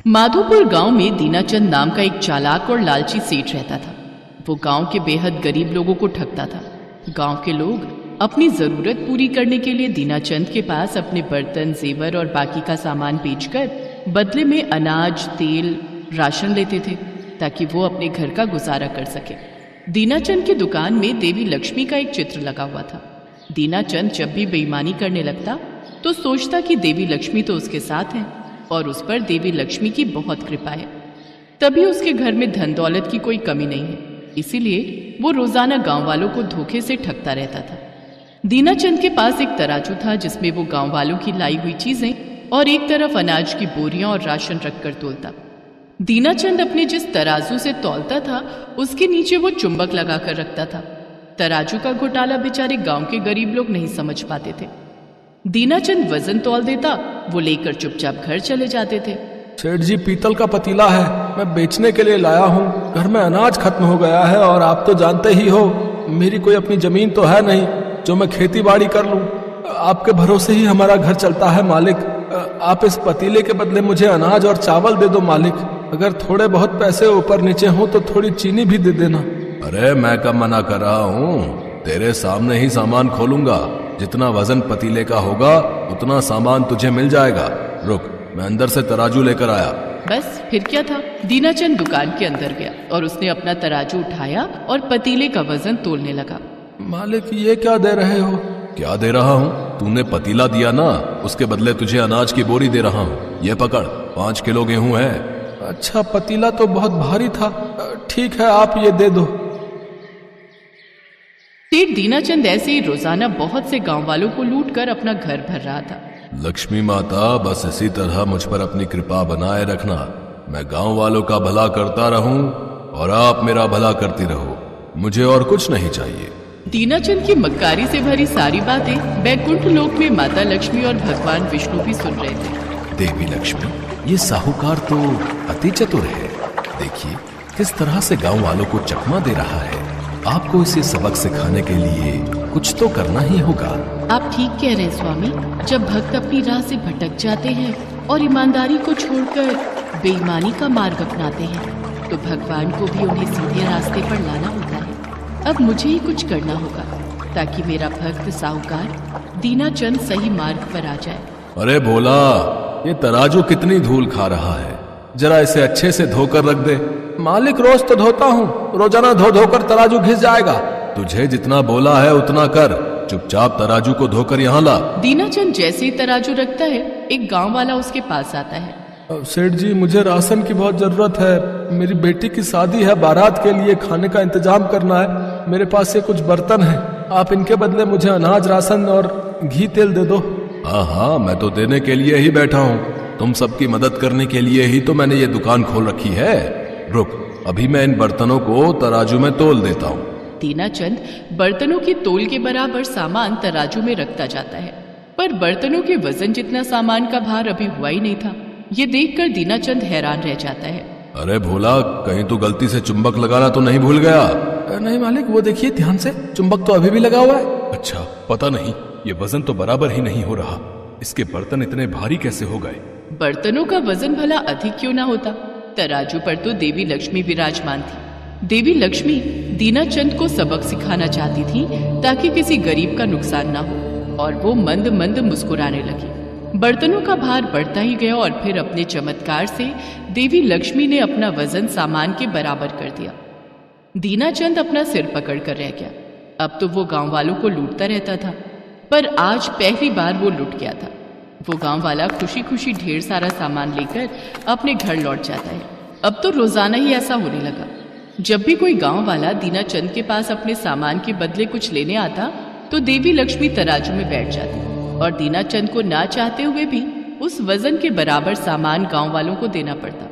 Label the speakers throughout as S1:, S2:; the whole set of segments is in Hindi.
S1: माधोपुर गांव में दीनाचंद नाम का एक चालाक और लालची सेठ रहता था। वो गांव के बेहद गरीब लोगों को ठगता था। गांव के लोग अपनी जरूरत पूरी करने के लिए दीनाचंद के पास अपने बर्तन, जेवर और बाकी का सामान बेचकर बदले में अनाज, तेल, राशन लेते थे ताकि वो अपने घर का गुजारा कर सके। दीनाचंद की दुकान में देवी लक्ष्मी का एक चित्र लगा हुआ था। दीनाचंद जब भी बेईमानी करने लगता तो सोचता कि देवी लक्ष्मी तो उसके साथ है और उस पर देवी लक्ष्मी की बहुत कृपा है, तभी उसके घर में धन दौलत की कोई कमी नहीं है। इसीलिए वो रोजाना गांव वालों को धोखे से ठगता रहता था। दीनाचंद के पास एक तराजू था जिसमें वो गांव वालों की लाई हुई चीजें और एक तरफ अनाज की बोरियां और राशन रखकर तोलता। दीनाचंद अपने जिस तराजू से तौलता था उसके नीचे वो चुंबक लगाकर रखता था। तराजू का घोटाला बेचारे गांव के गरीब लोग नहीं समझ पाते थे। दीनाचंद वजन तौल देता, वो लेकर चुपचाप घर चले जाते थे।
S2: सेठ जी, पीतल का पतीला है, मैं बेचने के लिए लाया हूँ। घर में अनाज खत्म हो गया है और आप तो जानते ही हो मेरी कोई अपनी जमीन तो है नहीं जो मैं खेती बाड़ी कर लूँ। आपके भरोसे ही हमारा घर चलता है मालिक। आप इस पतीले के बदले मुझे अनाज और चावल दे दो मालिक। अगर थोड़े बहुत पैसे ऊपर नीचे हो तो थोड़ी चीनी भी दे देना।
S3: अरे मैं कब मना कर रहा हूँ, तेरे सामने ही सामान खोलूंगा। जितना वजन पतीले का होगा उतना सामान तुझे मिल जाएगा। रुक, मैं अंदर से तराजू लेकर आया।
S1: बस फिर क्या था, दीनाचंद दुकान के अंदर गया और उसने अपना तराजू उठाया और पतीले का वजन तोलने लगा।
S2: मालिक, ये क्या दे रहे हो?
S3: क्या दे रहा हूँ? तूने पतीला दिया ना, उसके बदले तुझे अनाज की बोरी दे रहा हूँ। ये पकड़, 5 किलो गेहूं है।
S2: अच्छा, पतीला तो बहुत भारी था। ठीक है, आप ये दे दो।
S1: सेठ दीनाचंद ऐसे ही रोजाना बहुत से गांव वालों को लूटकर अपना घर भर रहा था।
S3: लक्ष्मी माता, बस इसी तरह मुझ पर अपनी कृपा बनाए रखना। मैं गांव वालों का भला करता रहूं और आप मेरा भला करती रहो। मुझे और कुछ नहीं चाहिए।
S1: दीनाचंद की मक्कारी से भरी सारी बातें बैकुंठ लोक में माता लक्ष्मी और भगवान विष्णु भी सुन रहे थे।
S3: देवी लक्ष्मी, ये साहूकार तो अति चतुर है। देखिए किस तरह से गांव वालों को चकमा दे रहा है। आपको इसे सबक सिखाने के लिए कुछ तो करना ही होगा।
S1: आप ठीक कह रहे हैं स्वामी। जब भक्त अपनी राह से भटक जाते हैं और ईमानदारी को छोड़कर बेईमानी का मार्ग अपनाते हैं तो भगवान को भी उन्हें सीधे रास्ते पर लाना होता है। अब मुझे ही कुछ करना होगा ताकि मेरा भक्त साहूकार दीनाचंद सही मार्ग पर आ जाए।
S3: अरे भोला, ये तराजू कितनी धूल खा रहा है, जरा इसे अच्छे से धोकर रख दे।
S2: मालिक, रोज तो धोता हूँ, रोजाना धो धोकर तराजू घिस जाएगा।
S3: तुझे जितना बोला है उतना कर, चुपचाप तराजू को धोकर यहाँ ला।
S1: दीनाचंद जैसे ही तराजू रखता है एक गांव वाला उसके पास आता है।
S2: सेठ जी, मुझे राशन की बहुत जरूरत है। मेरी बेटी की शादी है, बारात के लिए खाने का इंतजाम करना है। मेरे पास ये कुछ बर्तन हैं, आप इनके बदले मुझे अनाज, राशन और घी तेल दे दो।
S3: हाँ हाँ, मैं तो देने के लिए ही बैठा हूँ। तुम सबकी मदद करने के लिए ही तो मैंने ये दुकान खोल रखी है। रुक, अभी मैं इन बर्तनों को तराजू में तोल देता हूँ।
S1: दीनाचंद बर्तनों की तोल के बराबर सामान तराजू में रखता जाता है, पर बर्तनों के वजन जितना सामान का भार अभी हुआ ही नहीं था। ये देखकर दीनाचंद हैरान रह जाता है।
S3: अरे भोला, कहीं तो गलती से चुंबक लगाना तो नहीं भूल गया?
S2: नहीं मालिक, वो देखिए ध्यान से, चुंबक तो अभी भी लगा हुआ है।
S3: अच्छा, पता नहीं, ये वजन तो बराबर ही नहीं हो रहा। इसके बर्तन इतने भारी कैसे हो गए?
S1: बर्तनों का वजन भला अधिक क्यों ना होता? तराजू पर तो देवी लक्ष्मी विराजमान थी। देवी लक्ष्मी दीनाचंद को सबक सिखाना चाहती थी ताकि किसी गरीब का नुकसान ना हो, और वो मंद मंद मुस्कुराने लगी। बर्तनों का भार बढ़ता ही गया और फिर अपने चमत्कार से देवी लक्ष्मी ने अपना वजन सामान के बराबर कर दिया। दीनाचंद अपना सिर पकड़ कर रह गया। अब तो वो गांव वालों को लूटता रहता था, पर आज पहली बार वो लुट गया था। वो गांव वाला खुशी खुशी ढेर सारा सामान लेकर अपने घर लौट जाता है। अब तो रोजाना ही ऐसा होने लगा। जब भी कोई गांव वाला दीनाचंद के पास अपने सामान के बदले कुछ लेने आता तो देवी लक्ष्मी तराजू में बैठ जाती और दीनाचंद को ना चाहते हुए भी उस वजन के बराबर सामान गांव वालों को देना पड़ता।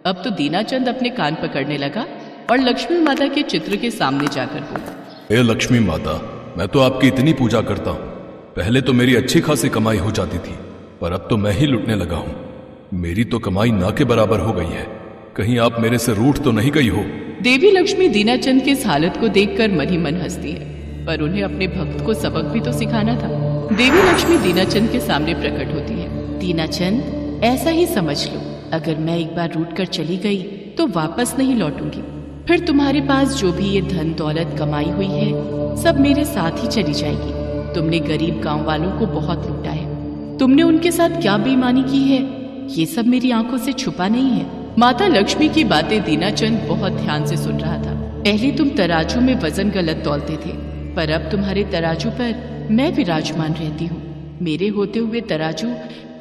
S1: अब तो दीनाचंद अपने कान पकड़ने लगा और लक्ष्मी माता के चित्र के सामने जाकर बोला,
S3: हे लक्ष्मी माता, मैं तो आपकी इतनी पूजा करता हूँ। पहले तो मेरी अच्छी खासी कमाई हो जाती थी, पर अब तो मैं ही लुटने लगा हूँ। मेरी तो कमाई ना के बराबर हो गई है। कहीं आप मेरे से रूठ तो नहीं गई हो?
S1: देवी लक्ष्मी दीनाचंद की इस हालत को देखकर मन ही मन हंसती है, पर उन्हें अपने भक्त को सबक भी तो सिखाना था। देवी लक्ष्मी दीनाचंद के सामने प्रकट होती है। दीनाचंद, ऐसा ही समझ लो अगर मैं एक बार रूठ कर चली गई तो वापस नहीं लौटूंगी। फिर तुम्हारे पास जो भी ये धन दौलत कमाई हुई है सब मेरे साथ ही चली जाएगी। तुमने गरीब गांव वालों को बहुत लूटा है। तुमने उनके साथ क्या बेईमानी की है ये सब मेरी आंखों से छुपा नहीं है। माता लक्ष्मी की बातें दीनाचंद बहुत ध्यान से सुन रहा था। पहले तुम तराजू में वजन गलत तौलते थे, पर अब तुम्हारे तराजू पर मैं विराजमान रहती हूँ। मेरे होते हुए तराजू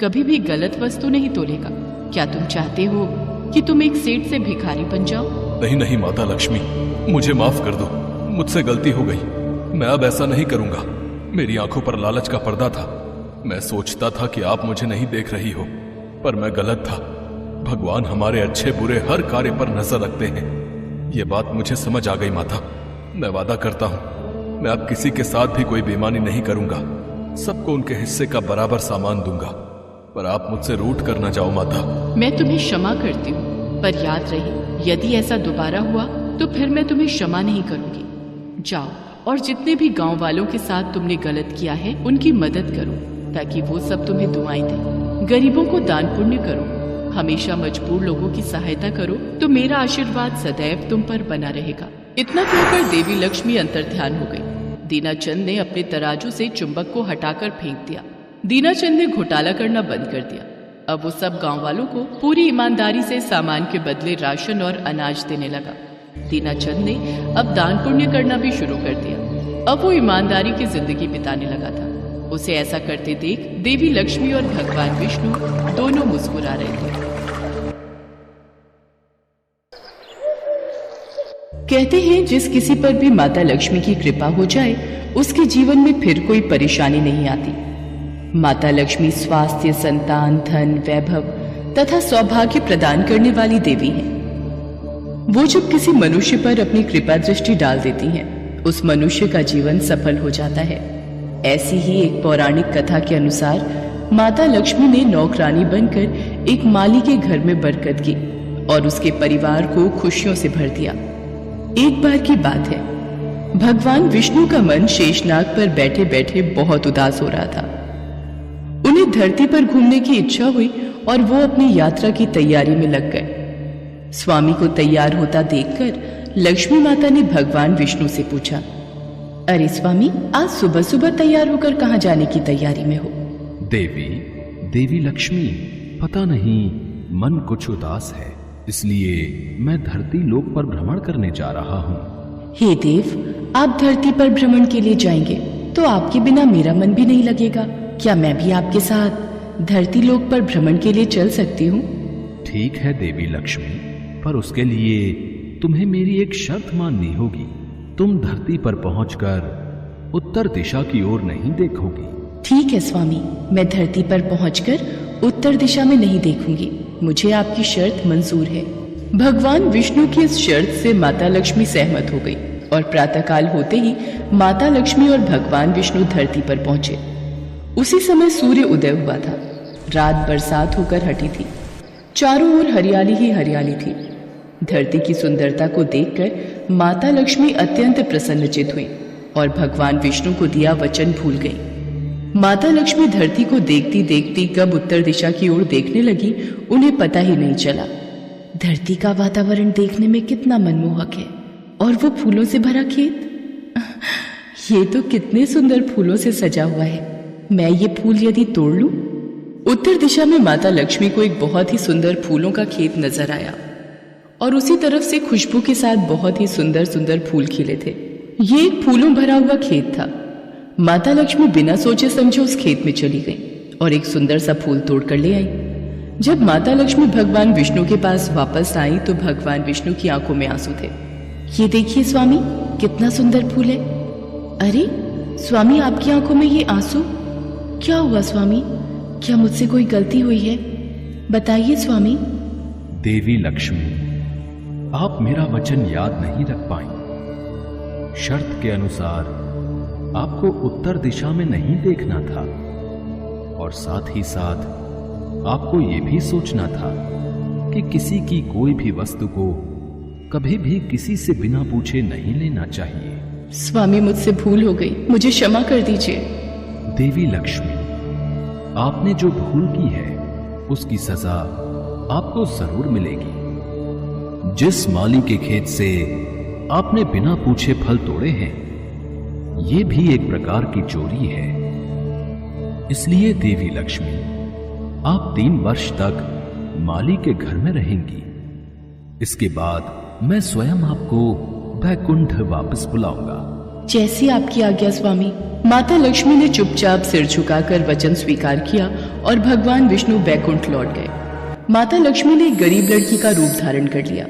S1: कभी भी गलत वस्तु नहीं तोलेगा। क्या तुम चाहते हो कि तुम एक सेठ से भिखारी बन जाओ?
S3: नहीं नहीं माता लक्ष्मी, मुझे माफ कर दो, मुझसे गलती हो गई। मैं अब ऐसा नहीं करूंगा। मेरी आंखों पर लालच का पर्दा था। मैं सोचता था कि आप मुझे नहीं देख रही हो, पर मैं गलत था। भगवान हमारे अच्छे बुरे हर कार्य पर नजर रखते हैं। ये बात मुझे समझ आ गई माता। मैं वादा करता हूँ मैं अब किसी के साथ भी कोई बेईमानी नहीं करूंगा। सबको उनके हिस्से का बराबर सामान दूंगा। पर आप मुझसे रूठ कर न जाओ माता।
S1: मैं तुम्हें क्षमा करती हूँ, पर याद रहे यदि ऐसा दोबारा हुआ तो फिर मैं तुम्हें क्षमा नहीं करूंगी। जाओ और जितने भी गांव वालों के साथ तुमने गलत किया है उनकी मदद करो, ताकि वो सब तुम्हें दुआएं दें। गरीबों को दान पुण्य करो, हमेशा मजबूर लोगों की सहायता करो, तो मेरा आशीर्वाद सदैव तुम पर बना रहेगा। इतना कहकर देवी लक्ष्मी अंतर्ध्यान हो गई। दीनाचंद ने अपने तराजू से चुंबक को हटाकर फेंक दिया। दीनाचंद ने घोटाला करना बंद कर दिया। अब वो सब गांव वालों को पूरी ईमानदारी से सामान के बदले राशन और अनाज देने लगा। दीनाचंद ने अब दान पुण्य करना भी शुरू कर दिया। अब वो ईमानदारी की जिंदगी बिताने लगा था। उसे ऐसा करते देख देवी लक्ष्मी और भगवान विष्णु दोनों मुस्कुरा रहे थे। कहते हैं जिस किसी पर भी माता लक्ष्मी की कृपा हो जाए उसके जीवन में फिर कोई परेशानी नहीं आती। माता लक्ष्मी स्वास्थ्य, संतान, धन, वैभव तथा सौभाग्य प्रदान करने वाली देवी है। वो जब किसी मनुष्य पर अपनी कृपा दृष्टि डाल देती हैं, उस मनुष्य का जीवन सफल हो जाता है। ऐसी ही एक पौराणिक कथा के अनुसार माता लक्ष्मी ने नौकरानी बनकर एक माली के घर में बरकत की और उसके परिवार को खुशियों से भर दिया। एक बार की बात है, भगवान विष्णु का मन शेषनाग पर बैठे बैठे बहुत उदास हो रहा था। उन्हें धरती पर घूमने की इच्छा हुई और वो अपनी यात्रा की तैयारी में लग गए। स्वामी को तैयार होता देखकर लक्ष्मी माता ने भगवान विष्णु से पूछा, अरे स्वामी, आज सुबह सुबह तैयार होकर कहाँ जाने की तैयारी में हो?
S4: देवी लक्ष्मी, पता नहीं मन कुछ उदास है, इसलिए मैं धरती लोक पर भ्रमण करने जा रहा हूँ।
S1: हे देव, आप धरती पर भ्रमण के लिए जाएंगे तो आपके बिना मेरा मन भी नहीं लगेगा। क्या मैं भी आपके साथ धरती लोक पर भ्रमण के लिए चल सकती हूँ?
S4: ठीक है देवी लक्ष्मी, पर उसके लिए तुम्हें मेरी एक शर्त माननी होगी। तुम धरती पर पहुंचकर उत्तर दिशा की ओर नहीं देखोगी।
S1: ठीक है स्वामी, मैं धरती पर पहुंचकर उत्तर दिशा में नहीं देखूंगी। मुझे आपकी शर्त मंजूर है। भगवान विष्णु की इस शर्त से माता लक्ष्मी सहमत हो गई और प्रातःकाल होते ही माता लक्ष्मी और भगवान विष्णु धरती पर पहुंचे। उसी समय सूर्य उदय हुआ था। रात बरसात होकर हटी थी। चारों ओर हरियाली ही हरियाली थी। धरती की सुंदरता को देखकर माता लक्ष्मी अत्यंत प्रसन्नचित हुई और भगवान विष्णु को दिया वचन भूल गई। माता लक्ष्मी धरती को देखती देखती कब उत्तर दिशा की ओर देखने लगी, उन्हें पता ही नहीं चला। धरती का वातावरण देखने में कितना मनमोहक है, और वो फूलों से भरा खेत। ये तो कितने सुंदर फूलों से सजा हुआ है। मैं ये फूल यदि तोड़ लूं? उत्तर दिशा में माता लक्ष्मी को एक बहुत ही सुंदर फूलों का खेत नजर आया और उसी तरफ से खुशबू के साथ बहुत ही सुंदर सुंदर फूल खिले थे। ये एक फूलों भरा हुआ खेत था। माता लक्ष्मी बिना सोचे समझे उस खेत में चली गई और एक सुंदर सा फूल तोड़ कर ले आई। जब माता लक्ष्मी भगवान विष्णु के पास वापस आई तो भगवान विष्णु की आंखों में आंसू थे। ये देखिए स्वामी, कितना सुंदर फूल है। अरे स्वामी, आपकी आंखों में ये आंसू क्या हुआ? स्वामी, क्या मुझसे कोई गलती हुई है? बताइए स्वामी।
S4: देवी लक्ष्मी, आप मेरा वचन याद नहीं रख पाई। शर्त के अनुसार आपको उत्तर दिशा में नहीं देखना था और साथ ही साथ आपको यह भी सोचना था कि किसी की कोई भी वस्तु को कभी भी किसी से बिना पूछे नहीं लेना चाहिए।
S1: स्वामी, मुझसे भूल हो गई, मुझे क्षमा कर दीजिए।
S4: देवी लक्ष्मी, आपने जो भूल की है उसकी सजा आपको जरूर मिलेगी। जिस माली के खेत से आपने बिना पूछे फल तोड़े हैं, यह भी एक प्रकार की चोरी है। इसलिए देवी लक्ष्मी, आप 3 वर्ष तक माली के घर में रहेंगी। इसके बाद मैं स्वयं आपको वैकुंठ वापस बुलाऊंगा।
S1: जैसी आपकी आज्ञा स्वामी। माता लक्ष्मी ने चुपचाप सिर झुकाकर वचन स्वीकार किया और भगवान विष्णु वैकुंठ लौट गए। माता लक्ष्मी ने एक गरीब लड़की का रूप धारण कर लिया।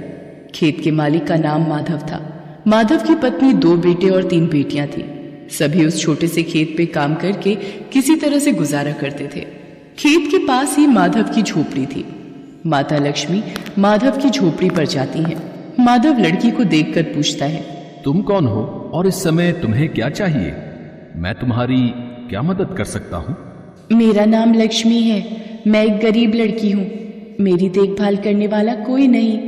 S1: खेत के मालिक का नाम माधव था। माधव की पत्नी 2 बेटे और 3 बेटियां थी। सभी उस छोटे से खेत पे काम करके किसी तरह से गुजारा करते थे। खेत के पास ही माधव की झोपड़ी थी। माता लक्ष्मी माधव की झोपड़ी पर जाती हैं। माधव लड़की को देखकर पूछता है,
S4: तुम कौन हो और इस समय तुम्हें क्या चाहिए? मैं तुम्हारी क्या मदद कर सकता हूँ?
S1: मेरा नाम लक्ष्मी है। मैं एक गरीब लड़की हूँ। मेरी देखभाल करने वाला कोई नहीं।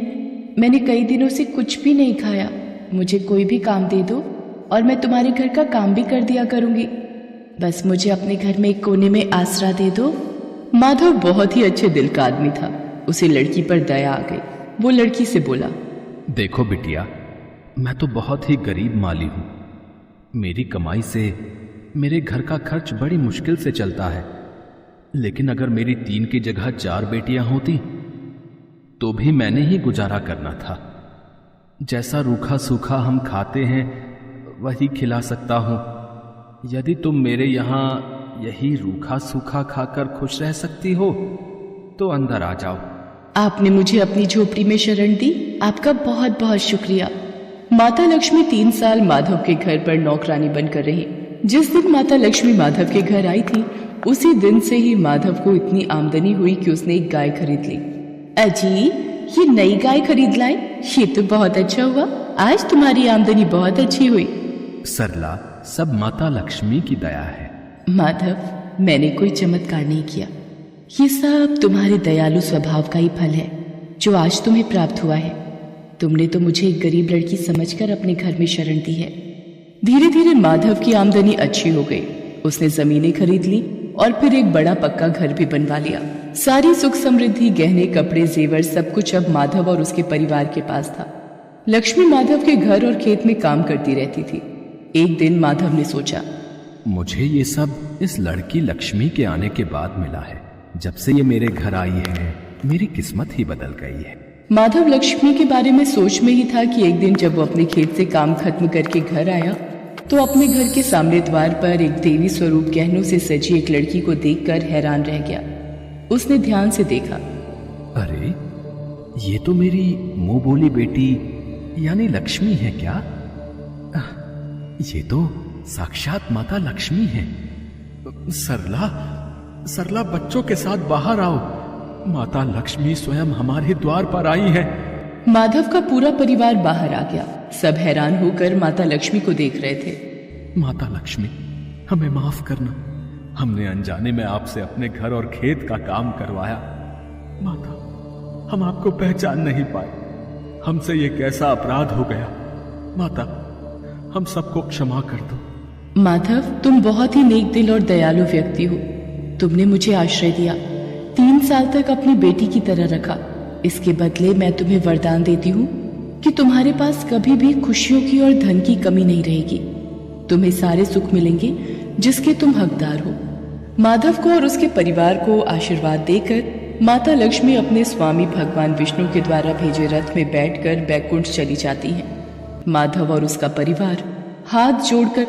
S1: मैंने कई दिनों से कुछ भी नहीं खाया। मुझे कोई भी काम दे दो और मैं तुम्हारे घर का काम भी कर दिया करूंगी। बस मुझे अपने घर में एक कोने में आसरा दे दो। माधव बहुत ही अच्छे दिल का आदमी था। उसे लड़की पर दया आ गई। वो लड़की से बोला,
S4: देखो बिटिया, मैं तो बहुत ही गरीब माली हूं। मेरी कमाई से मेरे घर का खर्च बड़ी मुश्किल से चलता है। लेकिन अगर मेरी 3 की जगह 4 बेटियां होती तो भी मैंने ही गुजारा करना था। जैसा रूखा सूखा हम खाते हैं वही खिला सकता हूं। यदि तुम मेरे यहां यही रूखा सूखा खाकर खुश रह सकती हो तो अंदर आ जाओ।
S1: आपने मुझे अपनी झोपड़ी में शरण दी। आपका बहुत बहुत शुक्रिया। माता लक्ष्मी 3 साल माधव के घर पर नौकरानी बनकर रही। जिस दिन माता लक्ष्मी माधव के घर आई थी, उसी दिन से ही माधव को इतनी आमदनी हुई कि उसने एक गाय खरीद ली। अजी, ये नई गाय खरीद लाए, ये तो बहुत अच्छा हुआ। आज तुम्हारी आमदनी बहुत अच्छी हुई।
S4: सरला, सब माता लक्ष्मी की दया है।
S1: माधव, मैंने कोई चमत्कार नहीं किया। ये सब तुम्हारे दयालु स्वभाव का ही फल है जो आज तुम्हें प्राप्त हुआ है। तुमने तो मुझे एक गरीब लड़की समझकर अपने घर में शरण दी है। धीरे धीरे माधव की आमदनी अच्छी हो गई। उसने जमीनें खरीद ली और फिर एक बड़ा पक्का घर भी बनवा लिया। सारी सुख समृद्धि, गहने, कपड़े, जेवर, सब कुछ अब माधव और उसके परिवार के पास था। लक्ष्मी माधव के घर और खेत में काम करती रहती थी। एक दिन माधव ने सोचा,
S4: मुझे ये सब इस लड़की लक्ष्मी के आने के बाद मिला है। जब से ये मेरे घर आई है, मेरी किस्मत ही बदल गई है।
S1: माधव लक्ष्मी के बारे में सोच में ही था कि एक दिन जब वो अपने खेत से काम खत्म करके घर आया तो अपने घर के सामने द्वार पर एक देवी स्वरूप गहनों से सजी एक लड़की को देखकर हैरान रह गया। उसने ध्यान से देखा।
S4: अरे, ये तो मेरी मुंह बोली बेटी यानी लक्ष्मी है क्या? ये तो साक्षात माता लक्ष्मी है।
S2: सरला, बच्चों के साथ बाहर आओ। माता लक्ष्मी स्वयं हमारे द्वार पर आई है।
S1: माधव का पूरा परिवार बाहर आ गया। सब हैरान होकर माता लक्ष्मी को देख रहे थे।
S2: माता लक्ष्मी, हमें माफ करना। हमने अनजाने में आपसे अपने घर और खेत का काम करवाया। माता, हम आपको पहचान नहीं पाए। हमसे ये कैसा अपराध हो गया। माता, हम सबको क्षमा कर दो।
S1: माधव, तुम बहुत ही नेक दिल और दयालु व्यक्ति हो। तुमने मुझे आश्रय दिया, 3 साल तक अपनी बेटी की तरह रखा। इसके बदले मैं तुम्हें वरदान देती हूँ कि तुम्हारे पास कभी भी खुशियों की और धन की कमी नहीं रहेगी। तुम्हें सारे सुख मिलेंगे जिसके तुम हकदार हो। माधव को और उसके परिवार को आशीर्वाद देकर माता लक्ष्मी अपने स्वामी भगवान विष्णु के द्वारा भेजे रथ में बैठकर बैकुंठ चली जाती हैं। माधव और उसका परिवार हाथ जोड़कर